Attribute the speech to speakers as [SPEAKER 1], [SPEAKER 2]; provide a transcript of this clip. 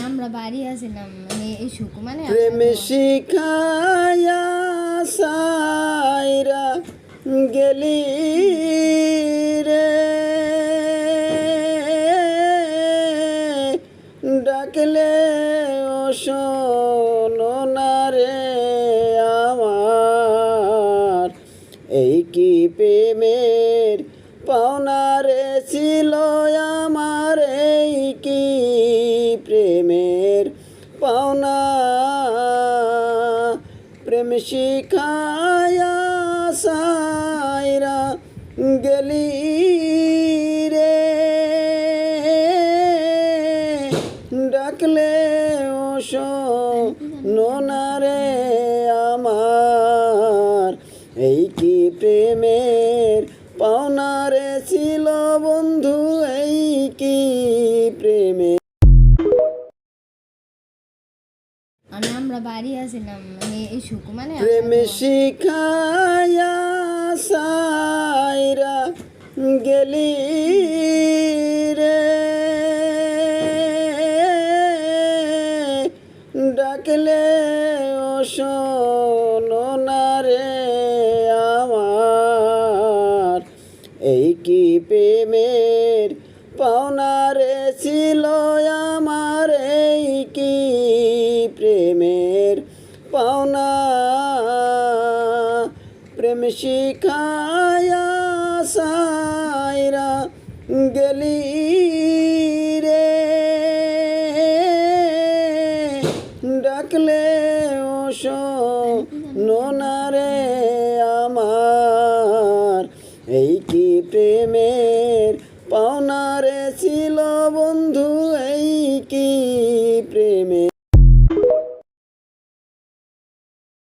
[SPEAKER 1] আমরা বাড়ি আসিলাম মানে এই সুখ মানে
[SPEAKER 2] প্রেম শিখায়া সাইরা গেলি রে, ডাকলে ও শোনো না রে আমার, এই কি প্রেমের পাওনা রে ছিল আমার, এই কি প্রেমের পাওনা। প্রেম শিখায়া সাইরা গেলি রে, ডাকলে ও শোনো না রে আমার, এই কি প্রেমের পাওনা রে ছিল বন্ধু, এই কি প্রেমের।
[SPEAKER 1] আমরা বাড়ি আসিলাম মানে এই সুখ মানে
[SPEAKER 2] প্রেম শিখায়া সাইরা গেলি রে, ডাকলে ও শোনো না রে আমার, এই কি প্রেমের পাওনা রে ছিল আমার, এই কি প্রেমের পাওনা। প্রেম শিখায়া সাইরা গেলি রে, ডাকলে ও শোনো না রে আমার, এই কি প্রেমের পাওনা রে ছিল বন্ধু, এই কি প্রেমের।